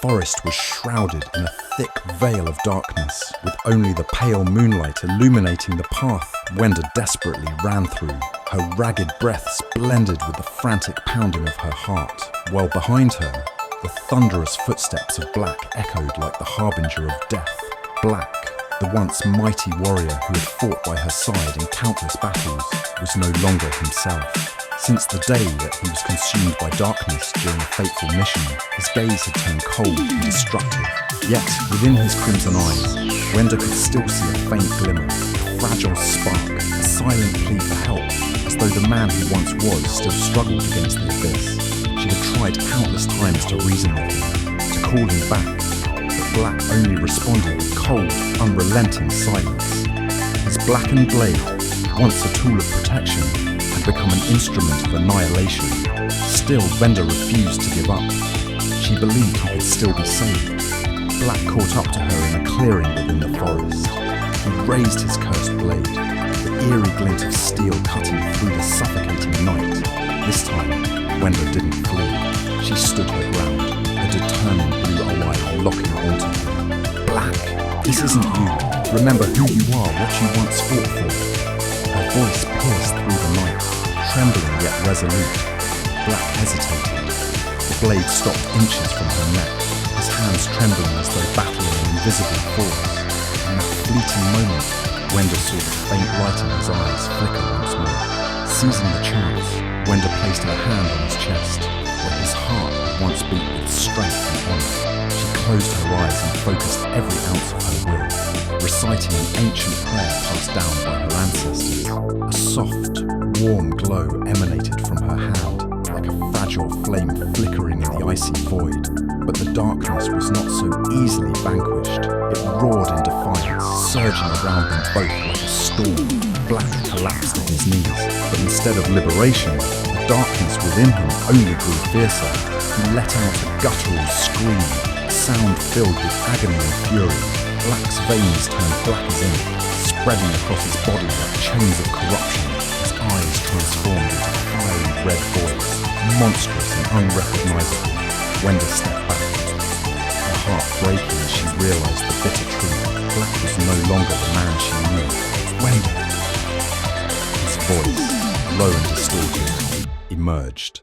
forest was shrouded in a thick veil of darkness, with only the pale moonlight illuminating the path Wenda desperately ran through. Her ragged breaths blended with the frantic pounding of her heart, while behind her, the thunderous footsteps of Black echoed like the harbinger of death. Black, the once mighty warrior who had fought by her side in countless battles, was no longer himself. Since the day that he was consumed by darkness during a fateful mission, his gaze had turned cold and destructive. Yet, within his crimson eyes, Wenda could still see a faint glimmer, a fragile spark, a silent plea for help, as though the man he once was still struggled against the abyss. She had tried countless times to reason with him, to call him back, but Black only responded with cold, unrelenting silence. His blackened blade, once a tool of protection, had become an instrument of annihilation. Still, Wenda refused to give up. She believed he could still be saved. Black caught up to her in a clearing within the forest. He raised his cursed blade, the eerie glint of steel cutting through the suffocating night. This time, Wenda didn't flee. She stood her ground, her determined blue eye locking onto her. Black, this isn't you. Remember who you are, what you once fought for. Her voice pierced through the night, trembling yet resolute. Black hesitated. The blade stopped inches from her neck, his hands trembling as though battling an invisible force. In that fleeting moment, Wenda saw the faint light in his eyes flicker once more. Seizing the chance, Wenda placed her hand on his chest, where his heart had once beat with strength and honour. She closed her eyes and focused every ounce of her will, reciting an ancient prayer passed down by her ancestors. A soft, warm glow emanated from her hand, like a fragile flame flickering in the icy void. But the darkness was not so easily vanquished. It roared in defiance, surging around them both like a storm. Black collapsed at his knees, but instead of liberation, the darkness within him only grew fiercer. He let out a guttural scream, a sound filled with agony and fury. Black's veins turned black as ink, spreading across his body like chains of corruption. His eyes transformed into fiery red voids, monstrous and unrecognizable. Wenda stepped back, her heart breaking as she realized the bitter truth. Black was no longer the man she knew. Wenda! His voice, low and distorted, emerged,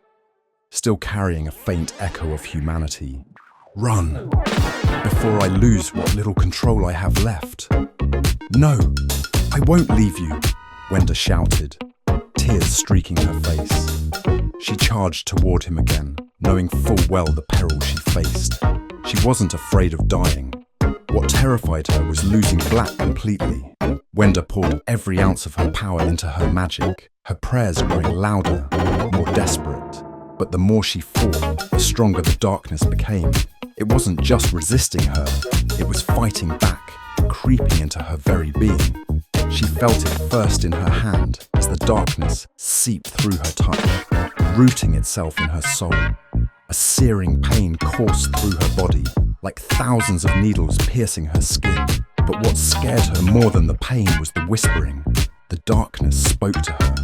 still carrying a faint echo of humanity. Run, before I lose what little control I have left. No, I won't leave you, Wenda shouted, tears streaking her face. She charged toward him again, knowing full well the peril she faced. She wasn't afraid of dying. What terrified her was losing Black completely. Wenda poured every ounce of her power into her magic, her prayers growing louder, more desperate. But the more she fought, the stronger the darkness became. It wasn't just resisting her, it was fighting back, creeping into her very being. She felt it first in her hand as the darkness seeped through her touch, rooting itself in her soul. A searing pain coursed through her body, like thousands of needles piercing her skin. But what scared her more than the pain was the whispering. The darkness spoke to her,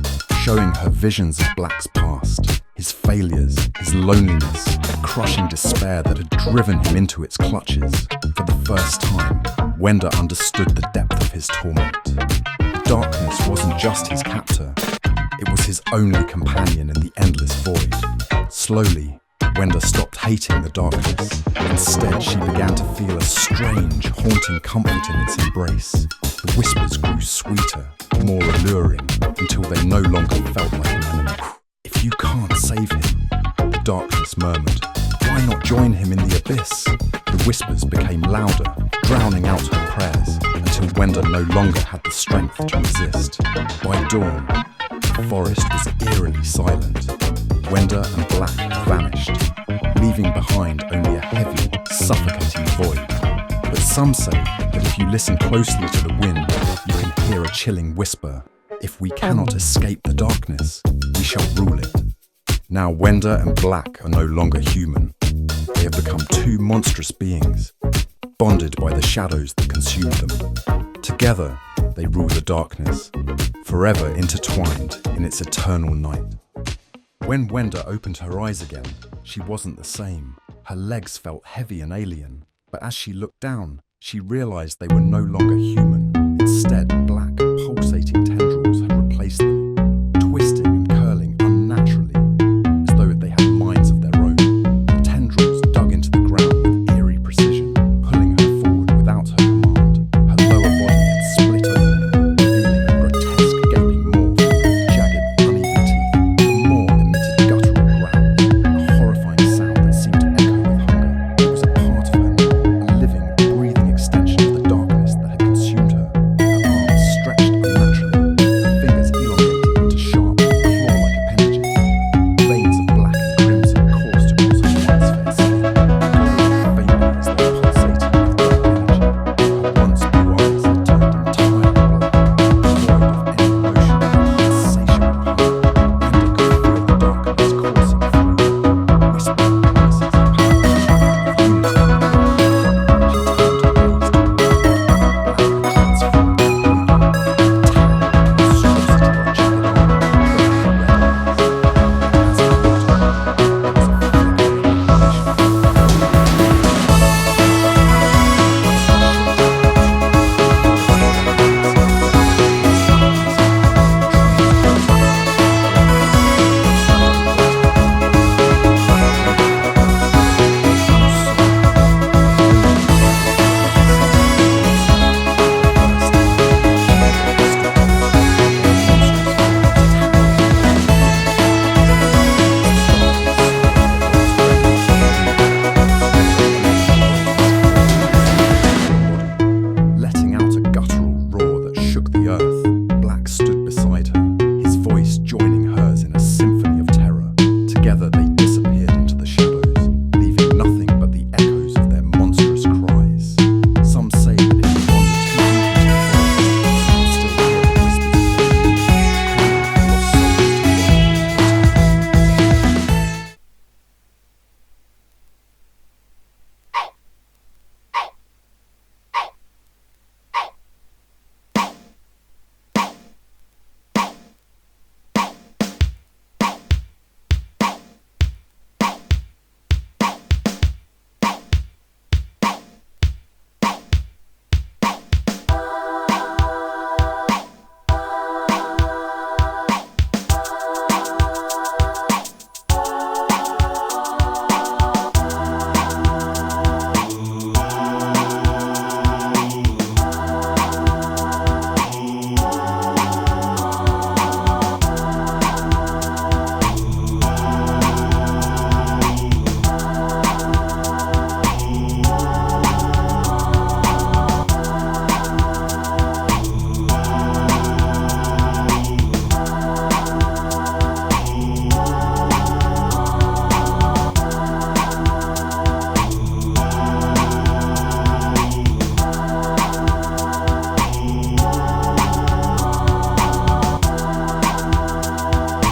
showing her visions of Black's past, his failures, his loneliness, the crushing despair that had driven him into its clutches. For the first time, Wenda understood the depth of his torment. The darkness wasn't just his captor, it was his only companion in the endless void. Slowly, Wenda stopped hating the darkness. Instead, she began to feel a strange, haunting comfort in its embrace. The whispers grew sweeter, more alluring, until they no longer felt like an enemy. If you can't save him, the darkness murmured, why not join him in the abyss? The whispers became louder, drowning out her prayers, until Wenda no longer had the strength to resist. By dawn, the forest was eerily silent. Wenda and Black had vanished, leaving behind only a heavy, suffocating void. But some say that if you listen closely to the wind, you can hear a chilling whisper. If we cannot escape the darkness, we shall rule it. Now Wenda and Black are no longer human. They have become two monstrous beings, bonded by the shadows that consumed them. Together, they rule the darkness, forever intertwined in its eternal night. When Wenda opened her eyes again, she wasn't the same. Her legs felt heavy and alien, but as she looked down, she realized they were no longer human. Instead,